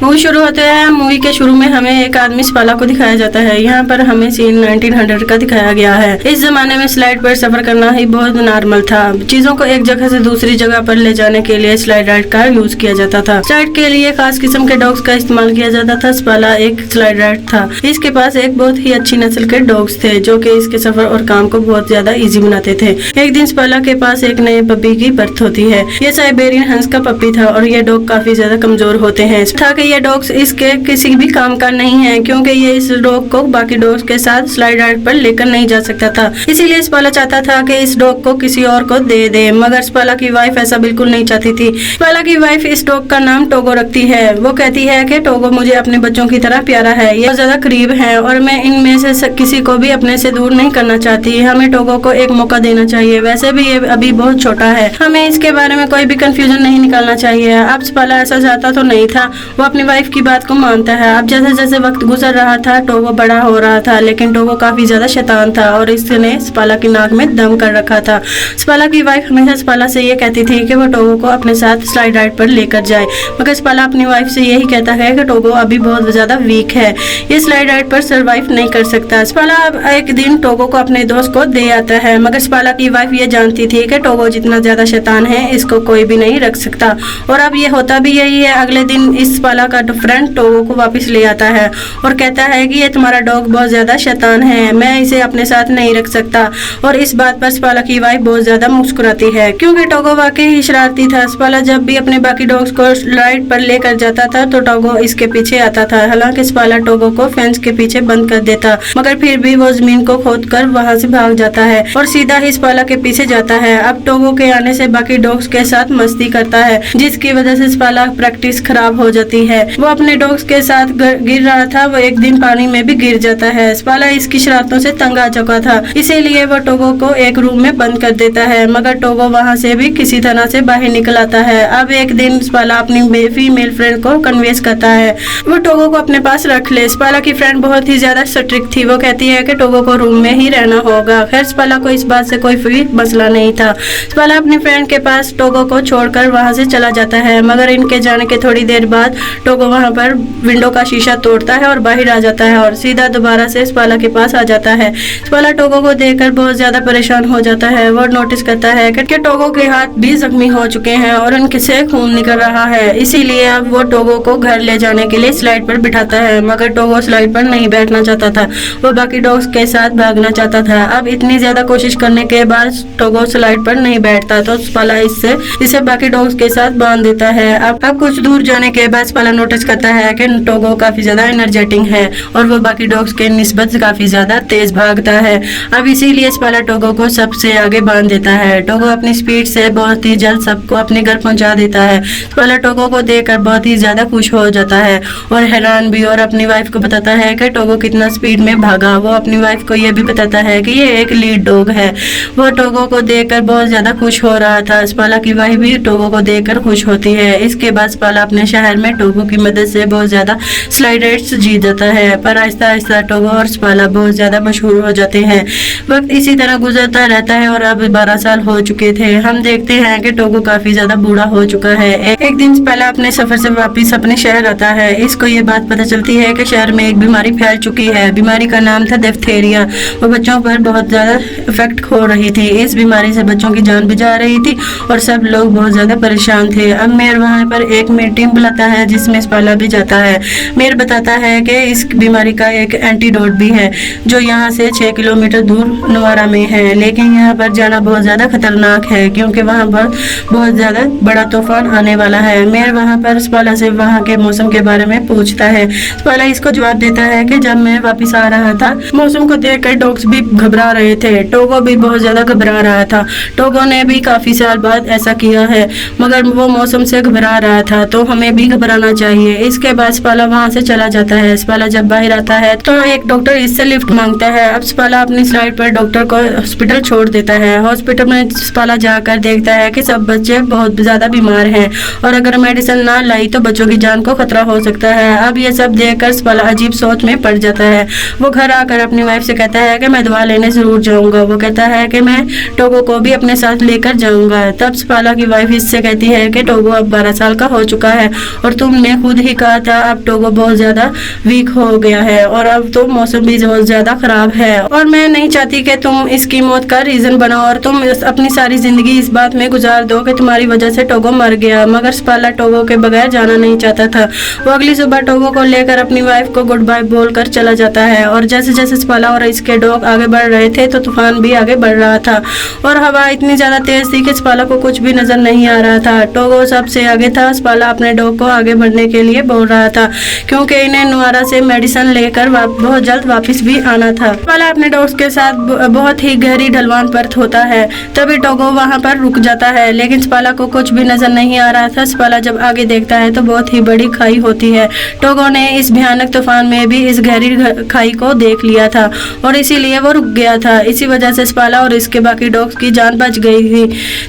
Movie शुरू होते हैं। मूवी के शुरू में हमें एक आदमी स्पाला को दिखाया जाता है। यहाँ पर हमें सीन 1900 का दिखाया गया है। इस जमाने में स्लाइड पर सफर करना ही बहुत नॉर्मल था। चीजों को एक जगह से दूसरी जगह पर ले जाने के लिए स्लाइड राइड का यूज किया जाता था। स्लाइड के लिए खास किस्म के डॉग्स का इस्तेमाल किया जाता था। स्पाला एक स्लाइड राइड था। इसके पास एक बहुत ही अच्छी नस्ल के डॉग्स थे जो कि इसके सफर और काम को बहुत ज्यादा इजी बनाते थे। एक दिन स्पाला के पास एक नए पपी की बर्थ होती है। ये साइबेरियन हंस का पपी था और ये डॉग काफी ज्यादा कमजोर होते हैं। था कि ये डॉग्स इसके किसी भी काम का नहीं है, क्योंकि ये इस डॉग को बाकी डॉग्स के साथ स्लाइड राइड पर लेकर नहीं जा सकता था। इसीलिए स्पाला चाहता था कि इस डॉग को किसी और को दे दे, मगर स्पाला की वाइफ ऐसा बिल्कुल नहीं चाहती थी। स्पाला की वाइफ इस डॉग का नाम टोगो रखती है। वो कहती है कि टोगो मुझे अपने बच्चों की तरह प्यारा है, ये ज्यादा करीब है और मैं इनमें से किसी को भी अपने से दूर नहीं करना चाहती। हमें टोगो को एक मौका देना चाहिए। वैसे भी ये अभी बहुत छोटा है, हमें इसके बारे में कोई भी कंफ्यूजन नहीं निकालना चाहिए। अब स्पाला ऐसा चाहता तो नहीं था, वो अपनी वाइफ की बात को मानता है। अब जैसे जैसे वक्त गुजर रहा था टोगो बड़ा हो रहा था, लेकिन टोगो काफी ज्यादा शैतान था और इसने स्पाला की नाक में दम कर रखा था। स्पाला की वाइफ हमेशा स्पाला से ये कहती थी कि वो टोगो को अपने साथ स्लाइड राइड पर लेकर जाए, मगर स्पाला अपनी वाइफ से यही कहता है कि टोगो अभी बहुत ज्यादा वीक है, ये स्लाइड राइड पर सर्वाइव नहीं कर सकता। स्पाला अब एक दिन टोगो को अपने दोस्त को दे आता है, मगर स्पाला की वाइफ ये जानती थी कि टोगो जितना ज्यादा शैतान है इसको कोई भी नहीं रख सकता। और अब ये होता भी यही है। अगले दिन इस स्पाला का फ्रेंड टोगो को वापस ले आता है और कहता है कि ये तुम्हारा डॉग बहुत ज्यादा शैतान है, मैं इसे अपने साथ नहीं रख सकता। और इस बात पर स्पाला की वाइफ बहुत ज्यादा मुस्कुराती है, क्योंकि टोगो वाकई ही शरारती था। स्पाला जब भी अपने बाकी डॉग्स को राइड पर लेकर जाता था तो टोगो इसके पीछे आता था। हालांकि स्पाला टोगो को फेंस के पीछे बंद कर देता, मगर फिर भी वो जमीन को खोदकर वहां से भाग जाता है और सीधा ही स्पाला के पीछे जाता है। अब टोगो के आने से बाकी डॉग्स के साथ मस्ती करता है, जिसकी वजह से स्पाला प्रैक्टिस खराब हो जाती है। वो अपने डॉग्स के साथ गिर रहा था, वो एक दिन पानी में भी गिर जाता है। स्पाला इसकी शरारतों से तंग आ चुका था, इसीलिए वो टोगो को एक रूम में बंद कर देता है, मगर टोगो वहां से भी किसी तरह से बाहर निकल आता है। अब एक दिन स्पाला अपनी फीमेल फ्रेंड को कन्विंस करता है वो टोगो को अपने पास रख ले। स्पाला की फ्रेंड बहुत ही ज्यादा स्ट्रिक्ट थी, वो कहती है कि टोगो को रूम में ही रहना होगा। खैर स्पाला को इस बात से कोई भी मसला नहीं था। स्पाला अपनी फ्रेंड के पास टोगो को छोड़कर वहां से चला जाता है, मगर इनके जाने के थोड़ी देर बाद टोगो वहां पर विंडो का शीशा तोड़ता है और बाहर आ जाता है और सीधा दोबारा से स्पाला के पास आ जाता है। स्पाला टोगो को देखकर बहुत ज्यादा परेशान हो जाता है। वो नोटिस करता है कि टोगो के हाथ भी जख्मी हो चुके हैं और उनके से खून निकल रहा है। इसीलिए अब वो टोगो को घर ले जाने के लिए स्लाइड पर बिठाता है, मगर टोगो स्लाइड पर नहीं बैठना चाहता था, वो बाकी डॉग्स के साथ भागना चाहता था। अब इतनी ज्यादा कोशिश करने के बाद टोगो स्लाइड पर नहीं बैठता तो स्पाला इसे बाकी डॉग्स के साथ बांध देता है। अब कुछ दूर जाने के बाद स्पाला नोटिस करता है कि टोगो काफी ज्यादा एनर्जेटिक है और वो बाकी डॉग्स के निस्बत काफी ज्यादा तेज भागता है। अब इसीलिए स्पाला टोगो को सबसे आगे बांध देता है। टोगो अपनी स्पीड से बहुत ही जल्द सबको अपने घर पहुंचा देता है। स्पाला टोगो को देखकर बहुत ही ज्यादा खुश हो जाता है और हैरान भी, और अपनी वाइफ को बताता है कि टोगो कितना स्पीड में भागा। वो अपनी वाइफ को यह भी बताता है कि ये एक लीड डॉग है। वो टोगो को देखकर बहुत ज्यादा खुश हो रहा था। स्पाला की वाइफ भी टोगो को देखकर खुश होती है। इसके बाद स्पाला अपने शहर में टोगो की मदद से बहुत ज्यादा स्लाइड राइड्स जीत जाता है, पर आहिस्ता आहिस्ता टोगो और स्पाला बहुत ज्यादा मशहूर हो जाते हैं। वक्त इसी तरह गुजरता रहता है और अब 12 साल हो चुके थे। हम देखते हैं कि टोगो काफी ज्यादा बूढ़ा हो चुका है। एक दिन स्पाला अपने सफर से वापस अपने शहर आता है। इसको ये बात पता चलती है कि शहर में एक बीमारी फैल चुकी है। बीमारी का नाम था डिप्थीरिया। वो बच्चों पर बहुत ज्यादा इफेक्ट हो रही थी। इस बीमारी से बच्चों की जान भी जा रही थी और सब लोग बहुत ज्यादा परेशान थे। अब मेयर वहाँ पर एक मीटिंग बुलाता है जिसमें स्पाला भी जाता है। मेयर बताता है कि इस बीमारी का एक एंटीडोट भी है जो यहाँ से 6 किलोमीटर दूर नवारा में है, लेकिन यहाँ पर जाना बहुत ज्यादा खतरनाक है क्योंकि वहाँ पर बहुत ज्यादा बड़ा तूफान आने वाला है। मेयर वहाँ पर स्पाला से वहाँ के मौसम के बारे में पूछता है। स्पाला इसको जवाब देता है कि जब मैं वापस आ रहा था मौसम को देखकर डॉग्स भी घबरा रहे थे। टोगो भी बहुत ज्यादा घबरा रहा था। टोगो ने भी काफी साल बाद ऐसा किया है, मगर वो मौसम से घबरा रहा था, तो हमें भी घबराना चाहिए। इसके बाद स्पाला वहाँ से चला जाता है। स्पाला जब बाहर आता है तो एक डॉक्टर इससे लिफ्ट मांगता है। अब स्पाला अपनी स्लाइड पर डॉक्टर को हॉस्पिटल छोड़ देता है। हॉस्पिटल में स्पाला जाकर देखता है कि सब बच्चे बहुत ज्यादा बीमार हैं और अगर मेडिसिन ना लाई तो बच्चों की जान को खतरा हो सकता है। अब ये सब देखकर स्पाला अजीब सोच में पड़ जाता है। वो घर आकर अपनी वाइफ से कहता है कि मैं दवा लेने जरूर जाऊंगा। वो कहता है कि मैं टोगो को भी अपने साथ लेकर जाऊंगा। तब स्पाला की वाइफ इससे कहती है कि टोगो अब 12 साल का हो चुका है और तुम ने खुद ही कहा था अब टोगो बहुत ज्यादा वीक हो गया है और अब तो मौसम भी बहुत ज्यादा खराब है और मैं नहीं चाहती कि तुम इसकी मौत का रीजन बनाओ और तुम अपनी सारी जिंदगी इस बात में गुजार दो कि तुम्हारी वजह से टोगो मर गया। मगर स्पाला टोगो के बगैर जाना नहीं चाहता था। वो अगली सुबह टोगो को लेकर अपनी वाइफ को गुड बाय बोलकर चला जाता है और जैसे जैसे स्पाला और इसके डॉग आगे बढ़ रहे थे तो तूफान भी आगे बढ़ रहा था और हवा इतनी ज्यादा तेज थी कि स्पाला को कुछ भी नजर नहीं आ रहा था। टोगो सबसे आगे था। स्पाला अपने डॉग को आगे बढ़ने के लिए बोल रहा था क्योंकि इन्हें नुआरा से मेडिसिन लेकर बहुत जल्द वापस भी आना था। स्पाला अपने डॉग्स के साथ बहुत ही गहरी ढलवान पर होता है। तभी टोगो वहां पर रुक जाता है लेकिन स्पाला को कुछ भी नजर नहीं आ रहा था। स्पाला जब आगे देखता है तो बहुत ही बड़ी खाई होती है। टोगो ने इस भयानक तूफान में भी इस गहरी खाई को देख लिया था और इसीलिए वो रुक गया था। इसी वजह से स्पाला और इसके बाकी डॉग्स की जान बच गई थी।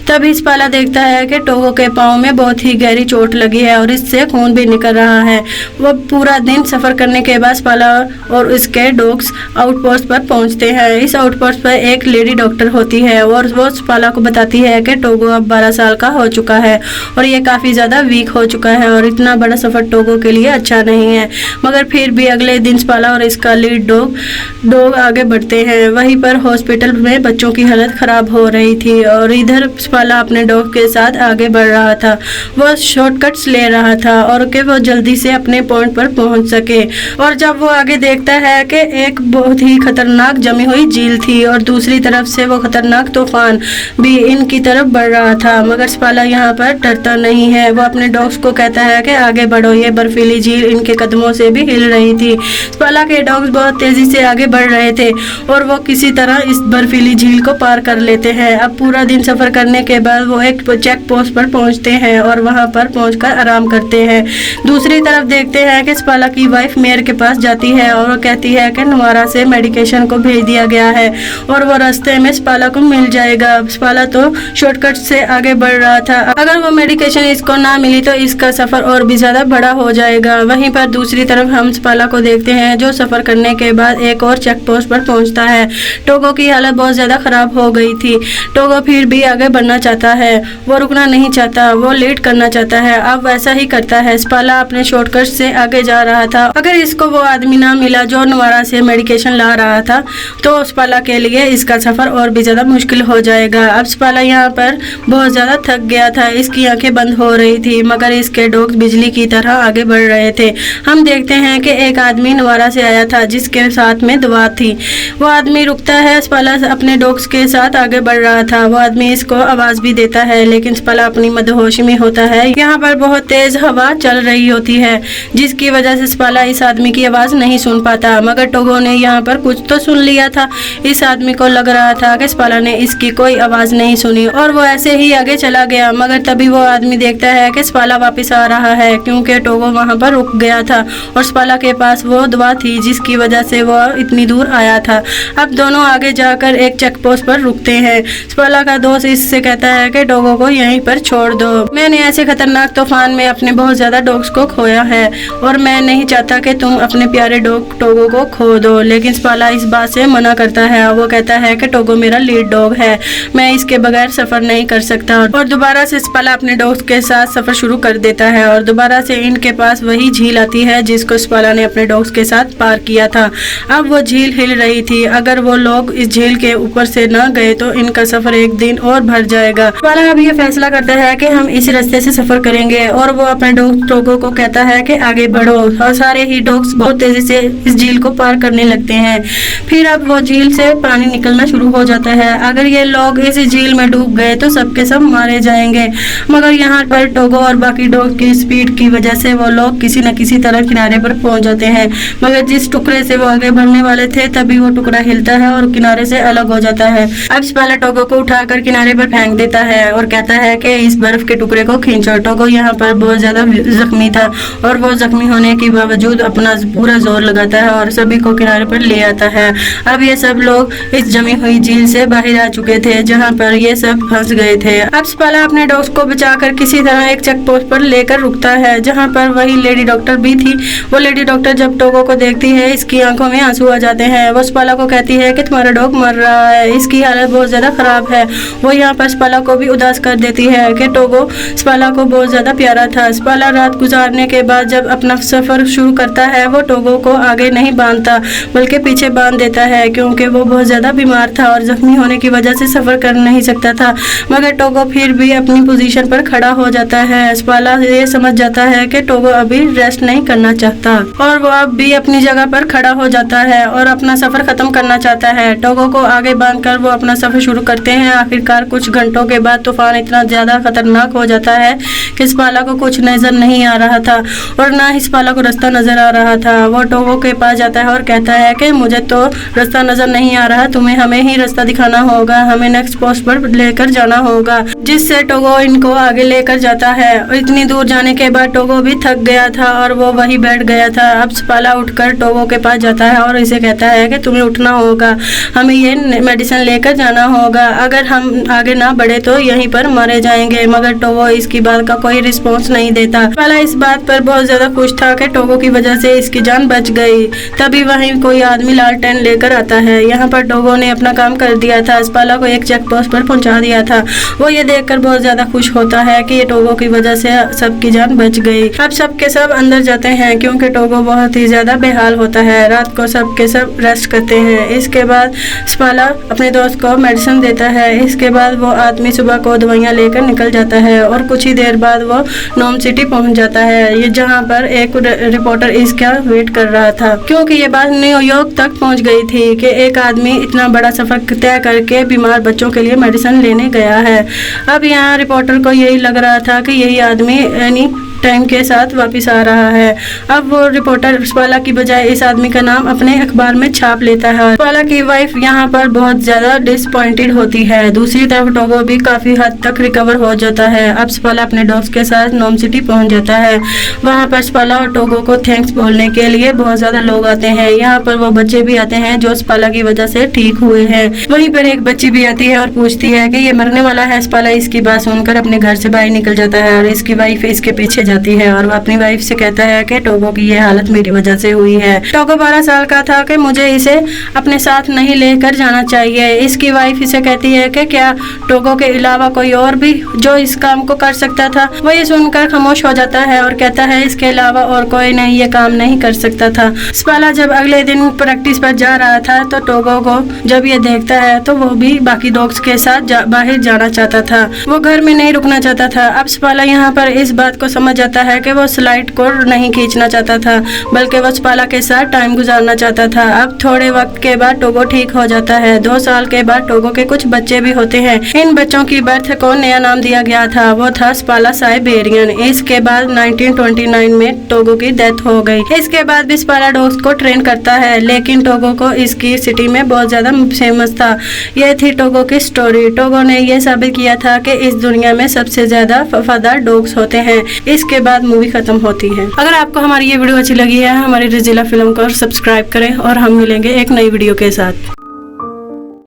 तभी स्पाला देखता है कि टोगो के पाँव में बहुत ही गहरी चोट लगी है और इससे खून भी निकल रहा है। वो पूरा दिन सफर करने के बाद स्पाला और इसके डॉग्स आउटपोस्ट पर पहुंचते हैं। इस आउटपोस्ट पर एक लेडी डॉक्टर होती है और वो स्पाला को बताती है कि टोगो अब 12 साल का हो चुका है और ये काफी ज्यादा वीक हो चुका है और इतना बड़ा सफर टोगो के लिए अच्छा नहीं है। मगर फिर भी अगले दिन स्पाला और इसका लीड डॉग आगे बढ़ते हैं। वहीं पर हॉस्पिटल में बच्चों की हालत खराब हो रही थी और इधर स्पाला अपने डॉग के साथ आगे बढ़ रहा था। वो शॉर्टकट्स ले रहा था और कि वो जल्दी से अपने पॉइंट पर पहुंच सके। और जब वो आगे देखता है कि एक बहुत ही खतरनाक जमी हुई झील थी और दूसरी तरफ से वो खतरनाक तूफान भी इनकी तरफ बढ़ रहा था। मगर स्पाला यहाँ पर डरता नहीं है। वो अपने डॉग्स को कहता है कि आगे बढ़ो। ये बर्फीली झील इनके कदमों से भी हिल रही थी। स्पाला के डॉग्स बहुत तेजी से आगे बढ़ रहे थे और वो किसी तरह इस बर्फीली झील को पार कर लेते हैं। अब पूरा दिन सफर करने के बाद वो एक चेक पोस्ट पर पहुंचते हैं और वहां पर पहुंचकर आराम करते हैं। दूसरी तरफ देखते हैं कि स्पाला की वाइफ मेयर के पास जाती है और वो कहती है कि नुआरा से मेडिकेशन को भेज दिया गया है और वो रास्ते में स्पाला को मिल जाएगा। स्पाला तो शॉर्टकट से आगे बढ़ रहा था। अगर वो मेडिकेशन इसको ना मिली तो इसका सफर और भी ज्यादा बड़ा हो जाएगा। वहीं पर दूसरी तरफ हम स्पाला को देखते हैं जो सफर करने के बाद एक और चेक पोस्ट पर पहुंचता है। टोगो की हालत बहुत ज्यादा खराब हो गई थी। टोगो फिर भी आगे बढ़ना चाहता है। वो रुकना नहीं चाहता। वो लेट करना चाहता है। अब वैसा ही करता है। स्पाला अपने शॉर्टकट से आगे जा रहा था। अगर इसको वो आदमी ना मिला जो नुआरा से मेडिकेशन ला रहा था तो स्पाला के लिए इसका सफर और भी ज्यादा मुश्किल हो जाएगा। अब स्पाला यहाँ पर बहुत ज्यादा थक गया था। इसकी आंखें बंद हो रही थी मगर इसके डॉग्स बिजली की तरह आगे बढ़ रहे थे। हम देखते हैं कि एक आदमी नुआरा से आया था जिसके साथ में दवा थी। वो आदमी रुकता है। स्पाला अपने डॉग्स के साथ आगे बढ़ रहा था। वो आदमी इसको आवाज भी देता है लेकिन स्पाला अपनी मदहोशी में होता है। यहाँ पर बहुत तेज हवा चल रही होती है जिसकी वजह से स्पाला इस आदमी की आवाज नहीं सुन पाता। मगर टोगो ने यहाँ पर कुछ तो सुन लिया था। इस आदमी को लग रहा था कि स्पाला ने इसकी कोई आवाज नहीं सुनी और वो ऐसे ही आगे चला गया। मगर तभी वो आदमी देखता है कि स्पाला वापस आ रहा है क्योंकि टोगो वहां पर रुक गया था और स्पाला के पास वो दवा थी जिसकी वजह से वो इतनी दूर आया था। अब दोनों आगे जाकर एक चेक पोस्ट पर रुकते हैं। स्पाला का दोस्त इससे कहता है कि टोगो को यहीं पर छोड़ दो। मैंने ऐसे खतरनाक तूफान में अपने बहुत ज्यादा डॉग्स को खोया है और मैं नहीं चाहता कि तुम अपने प्यारे डॉग टोगो को खो दो। लेकिन स्पाला इस बात से मना करता है। वो कहता है कि टोगो मेरा लीड डॉग है। मैं इसके बगैर सफर नहीं कर सकता। और दोबारा से स्पाला अपने डॉग्स के साथ सफर शुरू कर देता है और दोबारा से इनके पास वही झील आती है जिसको स्पाला ने अपने डॉग्स के साथ पार किया था। अब वो झील हिल रही थी। अगर वो लोग इस झील के ऊपर से न गए तो इनका सफर एक दिन और भर जाएगा। स्पाला अब ये फैसला करता है कि हम इस रास्ते से सफर करेंगे और वो अपने डॉग टोगो को कहता है कि आगे बढ़ो और सारे ही डॉग्स बहुत तेजी से इस झील को पार करने लगते हैं। फिर अब वो झील से पानी निकलना शुरू हो जाता है। अगर ये लोग इस झील में डूब गए तो सबके सब मारे जाएंगे। मगर यहाँ पर टोगो और बाकी डॉग की स्पीड की वजह से वो लोग किसी न किसी तरह किनारे पर पहुंच जाते हैं। मगर जिस टुकड़े से वो आगे बढ़ने वाले थे तभी वो टुकड़ा हिलता है और किनारे से अलग हो जाता है। अब स्पाला टोगो को उठाकर किनारे पर फेंक देता है और कहता है कि इस बर्फ के टुकड़े को खींचो। टोगो यहाँ पर बहुत ज्यादा जख्मी था और वो जख्मी होने के बावजूद अपना पूरा जोर लगाता है और सभी को किनारे पर ले आता है। अब ये सब लोग इस जमी हुई झील से बाहर आ चुके थे जहाँ पर ये सब फंस गए थे। अब स्पाला अपने डॉग्स को बचाकर किसी तरह एक चेक पोस्ट पर लेकर रुकता है जहाँ पर वही लेडी डॉक्टर भी थी। वो लेडी डॉक्टर जब टोगो को देखती है इसकी आंखों में आंसू आ जाते हैं। वो स्पाला को कहती है कि तुम्हारा डॉग मर रहा है, इसकी हालत बहुत ज्यादा खराब है। वो यहाँ पर स्पाला को भी उदास कर देती है कि टोगो स्पाला को बहुत ज्यादा प्यारा था। स्पाला रात रात गुजारने के बाद जब अपना सफर शुरू करता है, वो टोगो को आगे नहीं बांधता बल्कि पीछे बांध देता है, क्योंकि वो बहुत ज्यादा बीमार था और जख्मी होने की वजह से सफर कर नहीं सकता था। मगर टोगो फिर भी अपनी पोजीशन पर खड़ा हो जाता है। स्पाला ये समझ जाता है कि टोगो अभी रेस्ट नहीं करना चाहता और वो अब भी अपनी जगह पर खड़ा हो जाता है और अपना सफर खत्म करना चाहता है। टोगो को आगे बांधकर वो अपना सफर शुरू करते हैं। आखिरकार कुछ घंटों के बाद तूफान इतना ज्यादा खतरनाक हो जाता है कि स्पाला को कुछ नजर नहीं आ रहा था और ना ही स्पाला को रास्ता नजर आ रहा था। वो टोगो के पास जाता है और कहता है कि मुझे तो रास्ता नजर नहीं आ रहा, तुम्हें हमें ही रास्ता दिखाना होगा, हमें नेक्स्ट पोस्ट पर लेकर जाना होगा। जिससे टोगो इनको आगे लेकर जाता है। इतनी दूर जाने के बाद टोगो भी थक गया था और वो वहीं बैठ गया था। अब स्पाला उठकर टोगो के पास जाता है और इसे कहता है कि तुम्हें उठना होगा, हमें ये मेडिसिन लेकर जाना होगा, अगर हम आगे ना बढ़े तो यहीं पर मारे जाएंगे। मगर टोगो इसकी बात का कोई रिस्पॉन्स नहीं देता। स्पाला इस बात पर बहुत ज्यादा खुश था कि टोगो की वजह से इसकी जान बच गई। तभी वहीं कोई आदमी लालटेन लेकर आता है। यहाँ पर टोगो ने अपना काम कर दिया था, स्पाला को एक चेक पोस्ट पर पहुंचा दिया था। वो ये देखकर बहुत ज्यादा खुश होता है कि ये टोगो की वजह से सबकी जान बच गई। अब सबके सब अंदर जाते हैं क्योंकि टोगो बहुत ही ज्यादा बेहाल होता है। रात को सबके सब रेस्ट करते हैं। इसके बाद स्पाला अपने दोस्त को मेडिसिन देता है। इसके बाद वो आदमी सुबह को दवाइयाँ लेकर निकल जाता है और कुछ ही देर बाद वो नोम सिटी पहुंच जाता है, ये जहाँ पर एक रिपोर्टर इसका वेट कर रहा था, क्योंकि ये बात न्यूयॉर्क तक पहुंच गई थी कि एक आदमी इतना बड़ा सफर तय करके बीमार बच्चों के लिए मेडिसिन लेने गया है। अब यहाँ रिपोर्टर को यही लग रहा था कि यही आदमी यानी टाइम के साथ वापस आ रहा है। अब वो रिपोर्टर स्पाला की बजाय इस आदमी का नाम अपने अखबार में छाप लेता है। स्पाला की वाइफ यहाँ पर बहुत ज्यादा डिसअपॉइंटेड होती है। दूसरी तरफ टोगो भी काफी हद तक रिकवर हो जाता है। अब स्पाला अपने दोस्त के साथ नोम सिटी पहुंच जाता है। वहाँ पर स्पाला और टोगो को थैंक्स बोलने के लिए बहुत ज्यादा लोग आते हैं। यहाँ पर वो बच्चे भी आते हैं जो स्पाला की वजह से ठीक हुए हैं। वहीं पर एक बच्ची भी आती है और पूछती है कि ये मरने वाला है। स्पाला इसकी बात सुनकर अपने घर से बाहर निकल जाता है और इसकी वाइफ इसके पीछे जाती है और वो अपनी वाइफ से कहता है कि टोगो की ये हालत मेरी वजह से हुई है। टोगो 12 साल का था कि मुझे इसे अपने साथ नहीं लेकर जाना चाहिए। इसकी वाइफ इसे कहती है कि क्या टोगो के अलावा कोई और भी जो इस काम को कर सकता था। वो ये सुनकर खामोश हो जाता है और कहता है इसके अलावा और कोई नहीं ये काम नहीं कर सकता था। स्पाला जब अगले दिन प्रैक्टिस पर जा रहा था तो टोगो को जब ये देखता है तो वो भी बाकी दोस्त के साथ बाहर जाना चाहता था। वो घर में नहीं रुकना चाहता था। अब स्पाला यहाँ पर इस बात को समझ जाता है कि वो स्लाइड को नहीं खींचना चाहता था बल्कि वो स्पाला के साथ टाइम गुजारना चाहता था। अब थोड़े वक्त के बाद टोगो ठीक हो जाता है। 2 साल के बाद टोगो के कुछ बच्चे भी होते हैं। इन बच्चों की बर्थ को नया नाम दिया गया था, वो था स्पाला साइबेरियन। इसके बाद 1929 में टोगो की डेथ हो गई। इसके बाद भी स्पाला डॉग्स को ट्रेन करता है, लेकिन टोगो को इसकी सिटी में बहुत ज्यादा फेमस था। यह थी टोगो की स्टोरी। टोगो ने यह साबित किया था कि इस दुनिया में सबसे ज्यादा वफादार डॉग्स होते हैं। इसके बाद मूवी खत्म होती है। अगर आपको हमारी ये वीडियो अच्छी लगी है, हमारी रजीला फिल्म को सब्सक्राइब करें और हम मिलेंगे एक नई वीडियो के साथ।